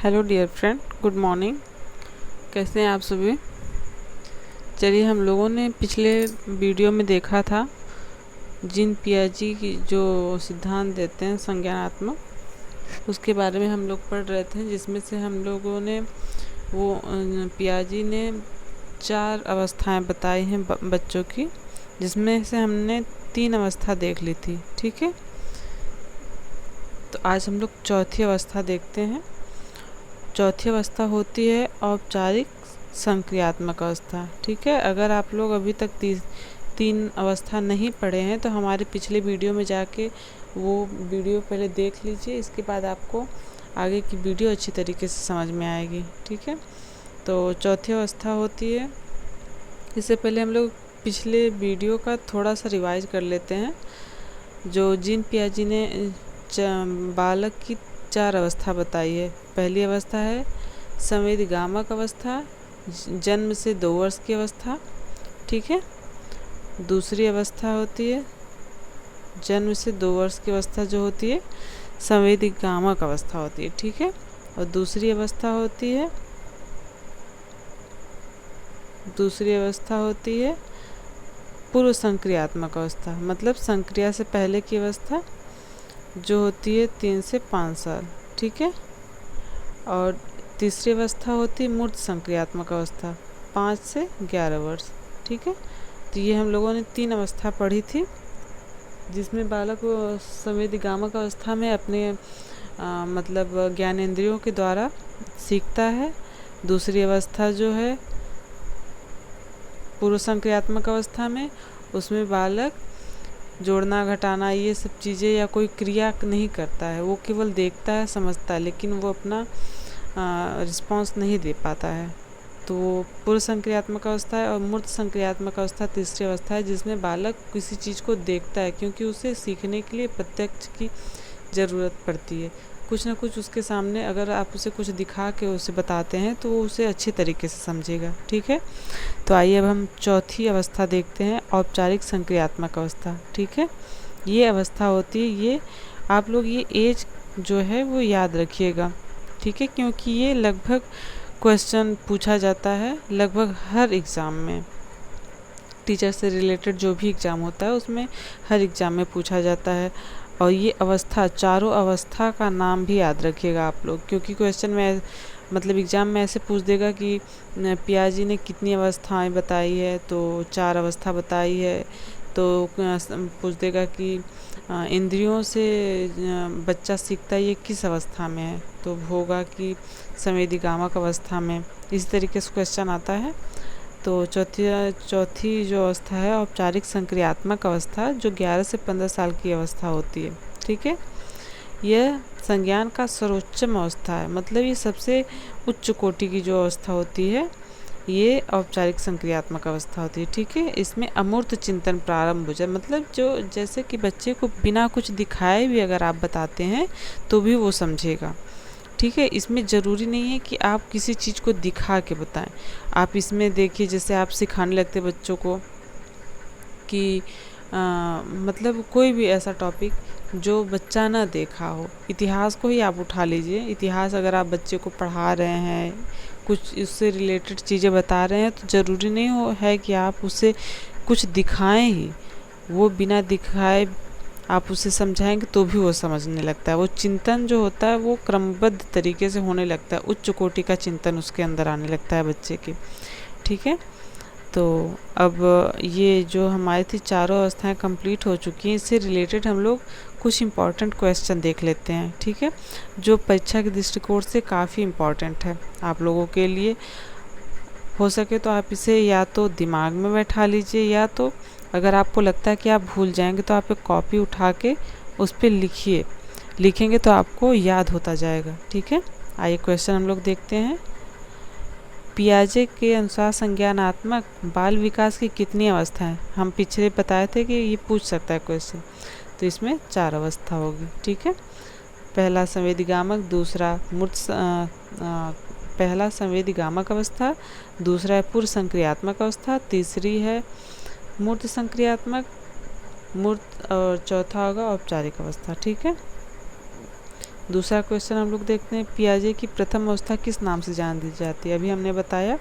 Hello dear friend, good morning. कैसे हैं आप सभी? चलिए, हम लोगों ने पिछले वीडियो में देखा था जीन पियाजी की जो सिद्धांत देते हैं संज्ञानात्मक, उसके बारे में हम लोग पढ़ रहे थे, जिसमें से हम लोगों ने पियाजी ने 4 अवस्थाएं बताई हैं बच्चों की, जिसमें से हमने 3 अवस्था देख ली थी। ठीक है, तो आज हम लोग चौथी अवस्था देखते हैं। चौथी अवस्था होती है औपचारिक संक्रियात्मक अवस्था। ठीक है, अगर आप लोग अभी तक 3 अवस्था नहीं पढ़े हैं तो हमारे पिछले वीडियो में जाके वो वीडियो पहले देख लीजिए, इसके बाद आपको आगे की वीडियो अच्छी तरीके से समझ में आएगी। ठीक है, तो चौथी अवस्था होती है, इससे पहले हम लोग पिछले वीडियो का थोड़ा सा रिवाइज कर लेते हैं। जो जीन पियाजी ने बालक की 4 अवस्था बताई है। पहली अवस्था है संवेदीगामक अवस्था, जन्म से 2 वर्ष की अवस्था। ठीक है, दूसरी अवस्था होती है जन्म से 2 वर्ष की अवस्था, जो होती है संवेदीगामक अवस्था होती है। ठीक है, और दूसरी अवस्था होती है पूर्व संक्रियात्मक अवस्था, मतलब संक्रिया से पहले की अवस्था, जो होती है 3 से 5 साल। ठीक है, और तीसरी अवस्था होती है मूर्त संक्रियात्मक अवस्था, 5 से 11 वर्ष। ठीक है, तो ये हम लोगों ने 3 अवस्था पढ़ी थी, जिसमें बालक संवेदीगामक अवस्था में अपने मतलब ज्ञानेंद्रियों के द्वारा सीखता है। दूसरी अवस्था जो है पूर्व संक्रियात्मक अवस्था में, उसमें बालक जोड़ना घटाना ये सब चीज़ें या कोई क्रिया नहीं करता है, वो केवल देखता है, समझता है, लेकिन वो अपना रिस्पॉन्स नहीं दे पाता है। तो पूर्व संक्रियात्मक अवस्था है। और मूर्त संक्रियात्मक अवस्था तीसरी अवस्था है, जिसमें बालक किसी चीज़ को देखता है, क्योंकि उसे सीखने के लिए प्रत्यक्ष की ज़रूरत पड़ती है। कुछ ना कुछ उसके सामने अगर आप उसे कुछ दिखा के उसे बताते हैं तो वो उसे अच्छे तरीके से समझेगा। ठीक है, तो आइए अब हम चौथी अवस्था देखते हैं, औपचारिक संक्रियात्मक अवस्था। ठीक है, ये अवस्था होती है, ये आप लोग ये एज जो है वो याद रखिएगा। ठीक है, क्योंकि ये लगभग क्वेश्चन पूछा जाता है लगभग हर एग्ज़ाम में, टीचर से रिलेटेड जो भी एग्ज़ाम होता है उसमें हर एग्ज़ाम में पूछा जाता है। और ये अवस्था, चारों अवस्था का नाम भी याद रखिएगा आप लोग, क्योंकि क्वेश्चन में मतलब एग्ज़ाम में ऐसे पूछ देगा कि पियाजी ने कितनी अवस्थाएं बताई है, तो 4 अवस्था बताई है। तो पूछ देगा कि इंद्रियों से बच्चा सीखता है, ये किस अवस्था में है, तो होगा कि संवेदीगामक अवस्था में। इसी तरीके से क्वेश्चन आता है। तो चौथी जो अवस्था है औपचारिक संक्रियात्मक अवस्था, जो 11 से 15 साल की अवस्था होती है। ठीक है, यह संज्ञान का सर्वोच्चम अवस्था है, मतलब ये सबसे उच्च कोटि की जो अवस्था होती है, ये औपचारिक संक्रियात्मक अवस्था होती है। ठीक है, इसमें अमूर्त चिंतन प्रारंभ हो जाए, मतलब जो जैसे कि बच्चे को बिना कुछ दिखाए भी अगर आप बताते हैं तो भी वो समझेगा। ठीक है, इसमें ज़रूरी नहीं है कि आप किसी चीज़ को दिखा के बताएं। आप इसमें देखिए, जैसे आप सिखाने लगते बच्चों को कि मतलब कोई भी ऐसा टॉपिक जो बच्चा ना देखा हो, इतिहास को ही आप उठा लीजिए। इतिहास अगर आप बच्चे को पढ़ा रहे हैं, कुछ उससे रिलेटेड चीज़ें बता रहे हैं, तो ज़रूरी नहीं है कि आप उसे कुछ दिखाएं ही। वो बिना दिखाए आप उसे समझाएंगे तो भी वो समझने लगता है। वो चिंतन जो होता है वो क्रमबद्ध तरीके से होने लगता है, उच्च कोटि का चिंतन उसके अंदर आने लगता है बच्चे के। ठीक है, तो अब ये जो हमारी थी चारों अवस्थाएं कंप्लीट हो चुकी हैं। इससे रिलेटेड हम लोग कुछ इम्पॉर्टेंट क्वेश्चन देख लेते हैं। ठीक है, जो परीक्षा के दृष्टिकोण से काफ़ी इम्पॉर्टेंट है आप लोगों के लिए। हो सके तो आप इसे या तो दिमाग में बैठा लीजिए, या तो अगर आपको लगता है कि आप भूल जाएंगे तो आप एक कॉपी उठा के उस पर लिखिए। लिखेंगे तो आपको याद होता जाएगा। ठीक है, आइए क्वेश्चन हम लोग देखते हैं। पियाजे के अनुसार संज्ञानात्मक बाल विकास की कितनी अवस्था है? हम पिछले बताए थे कि ये पूछ सकता है क्वेश्चन, तो इसमें 4 अवस्था होगी। ठीक है, पहला संवेदीगामक, दूसरा पहला संवेदीगामक अवस्था, दूसरा है पूर्व संक्रियात्मक अवस्था, तीसरी है मूर्त संक्रियात्मक, और चौथा होगा औपचारिक अवस्था। ठीक है, दूसरा क्वेश्चन हम लोग देखते हैं, पियाजे की प्रथम अवस्था किस नाम से जान दी जाती है। अभी हमने बताया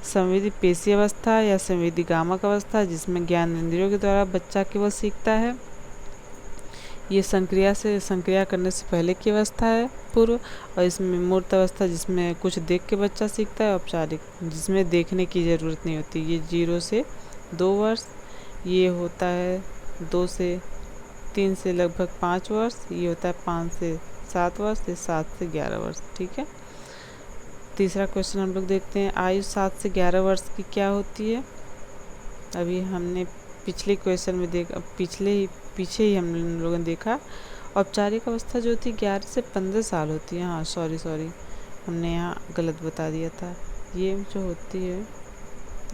संवेदी पेशी अवस्था या संवेदी गामक अवस्था, जिसमें ज्ञान इंद्रियों के द्वारा बच्चा केवल सीखता है। ये संक्रिया करने से पहले की अवस्था है, पूर्व। और इसमें मूर्त अवस्था, जिसमें कुछ देख के बच्चा सीखता है। औपचारिक, जिसमें देखने की ज़रूरत नहीं होती। ये 0 से 2 वर्ष, ये होता है 2 से 3 से लगभग 5 वर्ष, ये होता है 5 से 7 वर्ष, ये 7 से 11 वर्ष। ठीक है। तीसरा क्वेश्चन हम लोग देखते हैं, आयु 7 से 11 वर्ष की क्या होती है। अभी हमने पिछले क्वेश्चन में देखा, पीछे ही हम लोगों ने देखा, औपचारिक अवस्था जो होती है 11 से 15 साल होती है। हाँ सॉरी हमने यहाँ गलत बता दिया था। ये जो होती है,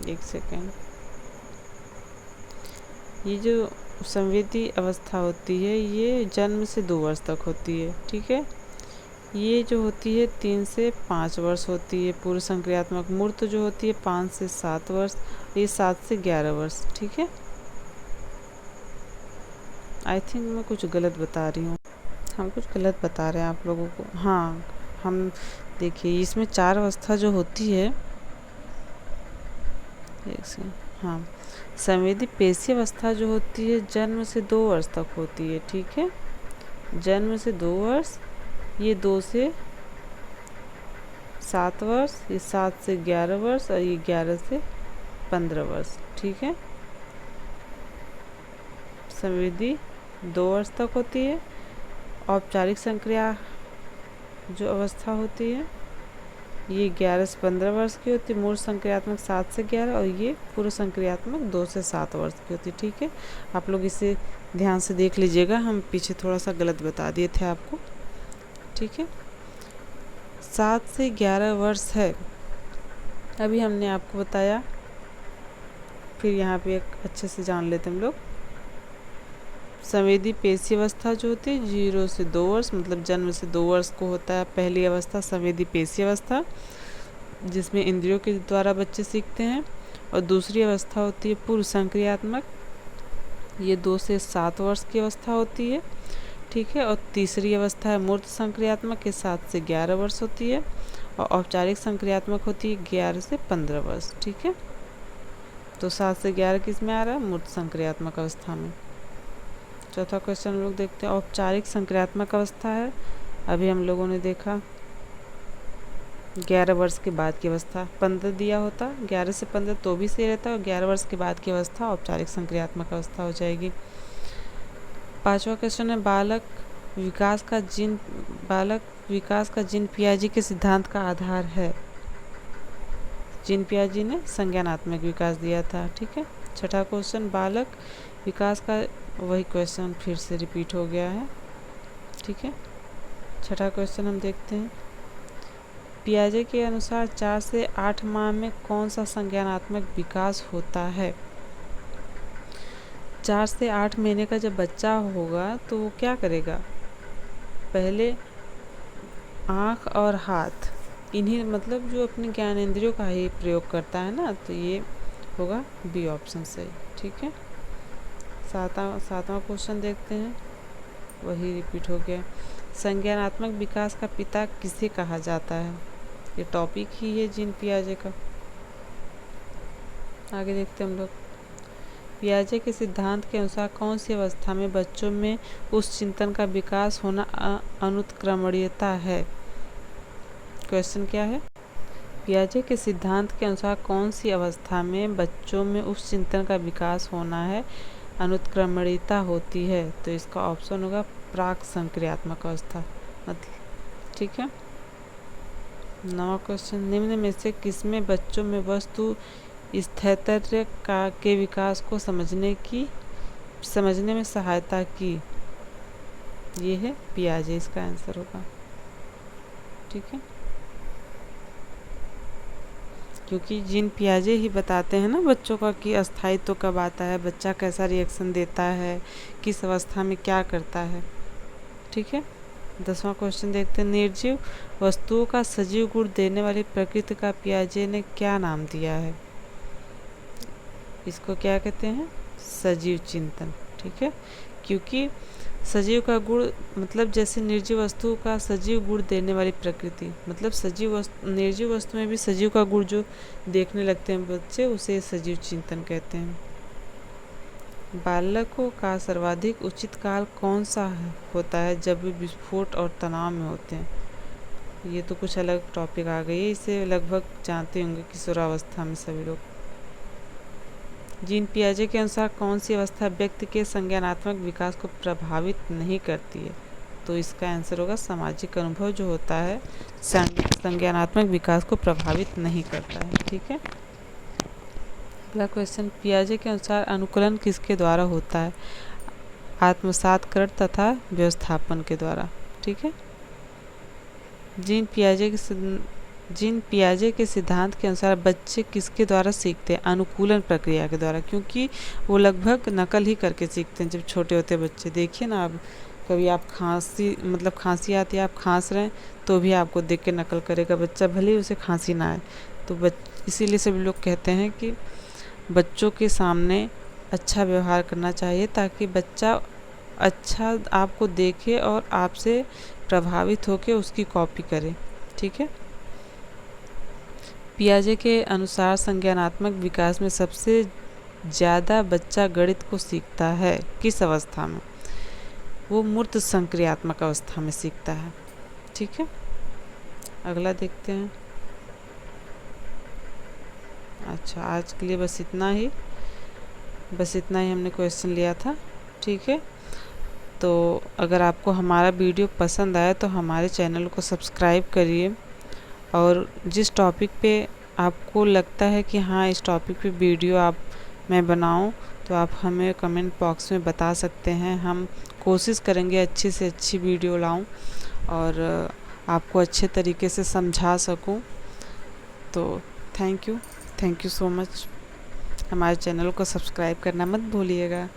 एक सेकेंड, ये जो संवेदी अवस्था होती है ये जन्म से 2 वर्ष तक होती है। ठीक है। ये जो होती है 3 से 5 वर्ष होती है पूर्व संक्रियात्मक। मूर्त जो होती है 5 से 7 वर्ष, ये 7 से 11 वर्ष। ठीक है। आई थिंक मैं कुछ गलत बता रही हूँ, हम कुछ गलत बता रहे हैं आप लोगों को। हाँ, हम देखिए इसमें 4 अवस्था जो होती है, एक सेकंड, हाँ, संवेदी पेशी अवस्था जो होती है जन्म से 2 वर्ष तक होती है। ठीक है। जन्म से 2 वर्ष, ये 2 से 7 वर्ष, ये 7 से 11 वर्ष, और ये 11 से 15 वर्ष। ठीक है। संवेदी 2 वर्ष तक होती है। औपचारिक संक्रिया जो अवस्था होती है ये 11 से 15 वर्ष की होती है। मूल संक्रियात्मक 7 से 11, और ये पूर्व संक्रियात्मक 2 से 7 वर्ष की होती है। ठीक है। आप लोग इसे ध्यान से देख लीजिएगा, हम पीछे थोड़ा सा गलत बता दिए थे आपको। ठीक है। 7 से 11 वर्ष है, अभी हमने आपको बताया। फिर यहाँ पे एक अच्छे से जान लेते हम लोग। संवेदी पेशी अवस्था जो होती है 0 से 2 वर्ष, मतलब जन्म से 2 वर्ष को होता है पहली अवस्था संवेदी पेशी अवस्था, जिसमें इंद्रियों के द्वारा बच्चे सीखते हैं। और दूसरी अवस्था होती है पूर्व संक्रियात्मक, ये 2 से 7 वर्ष की अवस्था होती है। ठीक है। और तीसरी अवस्था है मूर्त संक्रियात्मक, ये 7 से 11 वर्ष होती है। और औपचारिक संक्रियात्मक होती है 11 से 15 वर्ष। ठीक है। तो 7 से 11 किस में आ रहा है, मूर्त संक्रियात्मक अवस्था में। चौथा क्वेश्चन हम लोग देखते हैं, औपचारिक संक्रियात्मक अवस्था है, अभी हम लोगों ने देखा 11 वर्ष के बाद की अवस्था। 15 दिया होता, 11 से 15 तो भी सही रहता है, और 11 वर्ष के बाद की अवस्था औपचारिक संक्रियात्मक अवस्था हो जाएगी। पांचवा क्वेश्चन है, बालक विकास का जीन पियाजे के सिद्धांत का आधार है। जीन पियाजे ने संज्ञानात्मक विकास दिया था। ठीक है। छठा क्वेश्चन, बालक विकास का, वही क्वेश्चन फिर से रिपीट हो गया है। ठीक है। छठा क्वेश्चन हम देखते हैं, पियाजे के अनुसार 4 से 8 माह में कौन सा संज्ञानात्मक विकास होता है। 4 से 8 महीने का जब बच्चा होगा तो वो क्या करेगा, पहले आँख और हाथ, इन्हीं मतलब जो अपने ज्ञानेंद्रियों का ही प्रयोग करता है ना, तो ये होगा बी ऑप्शन सही। ठीक है। सातवां क्वेश्चन देखते हैं, वही रिपीट हो गया, संज्ञानात्मक विकास का पिता किसे कहा जाता है। ये टॉपिक ही है जीन पियाजे का। आगे देखते हैं हम लोग, पियाजे के सिद्धांत के अनुसार कौन सी अवस्था में बच्चों में उस चिंतन का विकास होना अनुत्क्रमणीयता है। क्वेश्चन क्या है, पियाजे के सिद्धांत के अनुसार कौन सी अवस्था में बच्चों में उस चिंतन का विकास होना है, अनुत्क्रमणीयता होती है। तो इसका ऑप्शन होगा प्राक संक्रियात्मक अवस्था, मतलब। ठीक है। 9वां क्वेश्चन, निम्न में से किसमें बच्चों में वस्तु स्थैर्य के विकास को समझने में सहायता की। ये है पियाजे, इसका आंसर होगा। ठीक है। क्योंकि जीन पियाजे ही बताते हैं ना बच्चों का कि अस्थायित्व कब आता है, बच्चा कैसा रिएक्शन देता है, किस अवस्था में क्या करता है। ठीक है। 10वां क्वेश्चन देखते हैं, निर्जीव वस्तुओं का सजीव गुण देने वाली प्रकृति का पियाजे ने क्या नाम दिया है। इसको क्या कहते हैं, सजीव चिंतन। ठीक है। क्योंकि सजीव का गुण मतलब जैसे निर्जीव वस्तु का सजीव गुण देने वाली प्रकृति, मतलब निर्जीव वस्तु में भी सजीव का गुण जो देखने लगते हैं बच्चे, उसे सजीव चिंतन कहते हैं। बालकों का सर्वाधिक उचित काल कौन सा होता है? जब वे विस्फोट और तनाव में होते हैं। ये तो कुछ अलग टॉपिक आ गई है, इसे लगभग जानते होंगे, किशोरावस्था में सभी लोग। जीन पियाजे के अनुसार कौन सी अवस्था व्यक्ति के संज्ञानात्मक विकास को प्रभावित नहीं करती है? तो इसका आंसर होगा सामाजिक अनुभव जो होता है संज्ञानात्मक विकास को प्रभावित नहीं करता है। ठीक है। अगला क्वेश्चन, पियाजे के अनुसार अनुकूलन किसके द्वारा होता है? आत्मसातकरण तथा व्यवस्थापन के द्वारा। ठीक है। जीन पियाजे के सिद्धांत के अनुसार बच्चे किसके द्वारा सीखते हैं? अनुकूलन प्रक्रिया के द्वारा, क्योंकि वो लगभग नकल ही करके सीखते हैं जब छोटे होते बच्चे। देखिए ना, आप कभी आप खांसी आती है, आप खांस रहे हैं तो भी आपको देख के नकल करेगा बच्चा, भले ही उसे खांसी ना आए। तो इसीलिए सभी लोग कहते हैं कि बच्चों के सामने अच्छा व्यवहार करना चाहिए, ताकि बच्चा अच्छा आपको देखे और आपसे प्रभावित होकर उसकी कॉपी करे। ठीक है। पियाजे के अनुसार संज्ञानात्मक विकास में सबसे ज़्यादा बच्चा गणित को सीखता है किस अवस्था में? वो मूर्त संक्रियात्मक अवस्था में सीखता है। ठीक है। अगला देखते हैं। अच्छा, आज के लिए बस इतना ही हमने क्वेश्चन लिया था। ठीक है। तो अगर आपको हमारा वीडियो पसंद आया तो हमारे चैनल को सब्सक्राइब करिए, और जिस टॉपिक पे आपको लगता है कि हाँ इस टॉपिक पे वीडियो मैं बनाऊं, तो आप हमें कमेंट बॉक्स में बता सकते हैं। हम कोशिश करेंगे अच्छी से अच्छी वीडियो लाऊं और आपको अच्छे तरीके से समझा सकूं। तो थैंक यू सो मच। हमारे चैनल को सब्सक्राइब करना मत भूलिएगा।